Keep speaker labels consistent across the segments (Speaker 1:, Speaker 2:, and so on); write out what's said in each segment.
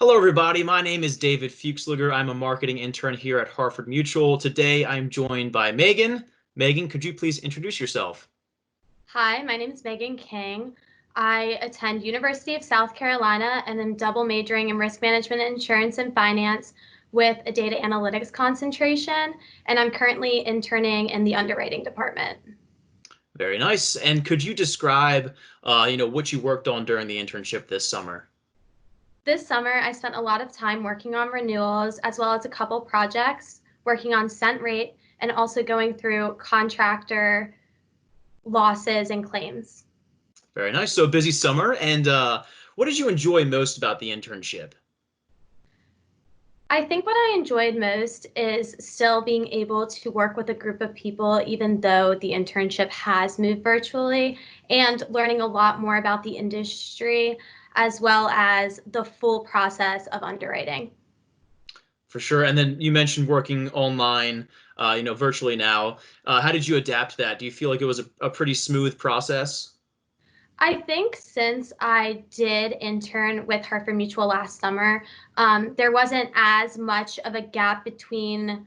Speaker 1: Hello, everybody. My name is David Fuchsliger. I'm a marketing intern here at Hartford Mutual. Today, I'm joined by Megan. Megan, could you please introduce yourself?
Speaker 2: Hi, my name is Megan King. I attend University of South Carolina and am double majoring in risk management, insurance, and finance with a data analytics concentration. And I'm currently interning in the underwriting department.
Speaker 1: Very nice. And could you describe, what you worked on during the internship this summer?
Speaker 2: This summer, I spent a lot of time working on renewals as well as a couple projects, working on cent rate and also going through contractor losses and claims.
Speaker 1: Very nice. So a busy summer. And what did you enjoy most about the internship?
Speaker 2: I think what I enjoyed most is still being able to work with a group of people, even though the internship has moved virtually, and learning a lot more about the industry as well as the full process of underwriting.
Speaker 1: For sure. And then you mentioned working online, virtually now. How did you adapt to that? Do you feel like it was a pretty smooth process?
Speaker 2: I think since I did intern with Hartford Mutual last summer, there wasn't as much of a gap between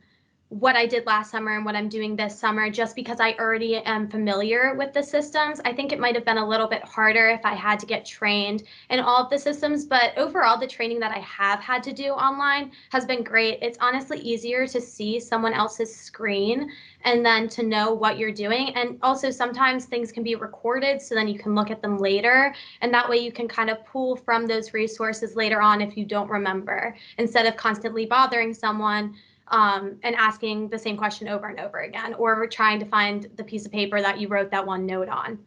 Speaker 2: what I did last summer and what I'm doing this summer, just because I already am familiar with the systems. I think it might have been a little bit harder if I had to get trained in all of the systems, but overall, the training that I have had to do online has been great. It's honestly easier to see someone else's screen and then to know what you're doing. And also, sometimes things can be recorded so then you can look at them later. And that way, you can kind of pull from those resources later on if you don't remember, instead of constantly bothering someone and asking the same question over and over again, or trying to find the piece of paper that you wrote that one note on.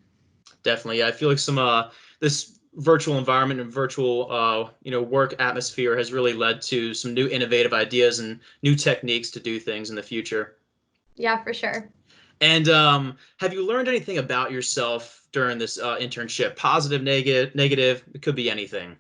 Speaker 1: Definitely. I feel like some this virtual environment and virtual work atmosphere has really led to some new innovative ideas and new techniques to do things in the future.
Speaker 2: Yeah, for sure.
Speaker 1: And have you learned anything about yourself during this internship? Positive, negative? It could be anything.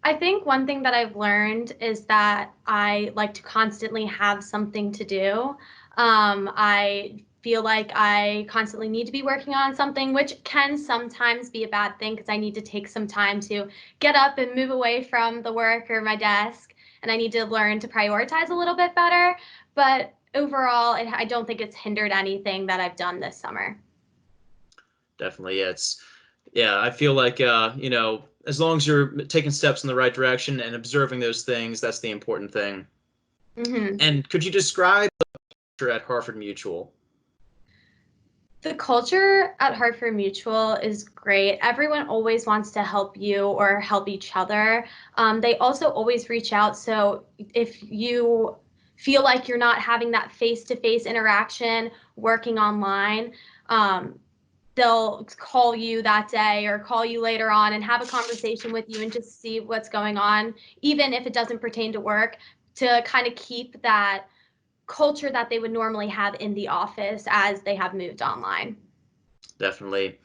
Speaker 2: I think one thing that I've learned is that I like to constantly have something to do. I feel like I constantly need to be working on something, which can sometimes be a bad thing because I need to take some time to get up and move away from the work or my desk. And I need to learn to prioritize a little bit better. But overall, I don't think it's hindered anything that I've done this summer.
Speaker 1: Definitely. Yeah, I feel like as long as you're taking steps in the right direction and observing those things, that's the important thing.
Speaker 2: Hmm.
Speaker 1: And could you describe the culture at Hartford Mutual?
Speaker 2: The culture at Hartford Mutual is great. Everyone always wants to help you or help each other. They also always reach out. So if you feel like you're not having that face-to-face interaction working online, um, they'll call you that day or call you later on and have a conversation with you and just see what's going on, even if it doesn't pertain to work, to kind of keep that culture that they would normally have in the office as they have moved online.
Speaker 1: Definitely.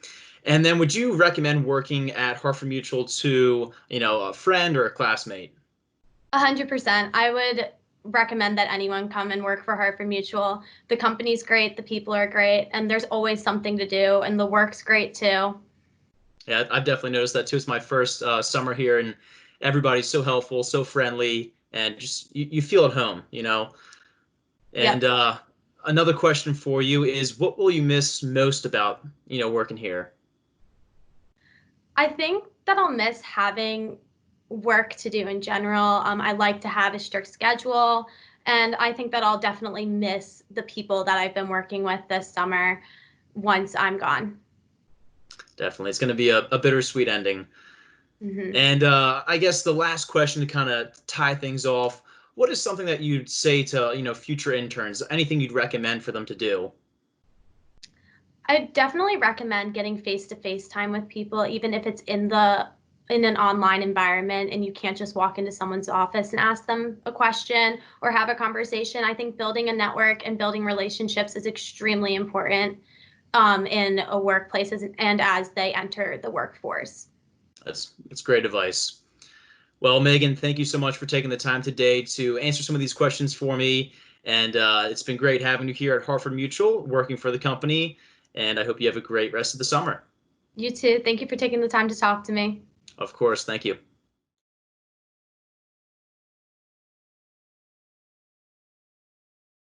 Speaker 1: And then would you recommend working at Hartford Mutual to, a friend or a classmate?
Speaker 2: 100%. I would recommend that anyone come and work for Hartford Mutual. The company's great, the people are great, and there's always something to do, and the work's great too.
Speaker 1: Yeah, I've definitely noticed that too. It's my first summer here, and everybody's so helpful, so friendly, and just you feel at home. And
Speaker 2: Yep.
Speaker 1: another question for you is, what will you miss most about, working here?
Speaker 2: I think that I'll miss having work to do in general. I like to have a strict schedule, and I think that I'll definitely miss the people that I've been working with this summer once I'm gone.
Speaker 1: Definitely, it's going to be a bittersweet ending.
Speaker 2: Hmm.
Speaker 1: And I guess the last question to kind of tie things off, what is something that you'd say to, future interns? Anything you'd recommend for them to do?
Speaker 2: I definitely recommend getting face-to-face time with people, even if it's in an online environment and you can't just walk into someone's office and ask them a question or have a conversation. I think building a network and building relationships is extremely important in a workplace and as they enter the workforce.
Speaker 1: That's great advice. Well, Megan, thank you so much for taking the time today to answer some of these questions for me. And it's been great having you here at Hartford Mutual, working for the company. And I hope you have a great rest of the summer.
Speaker 2: You too. Thank you for taking the time to talk to me.
Speaker 1: Of course. Thank you.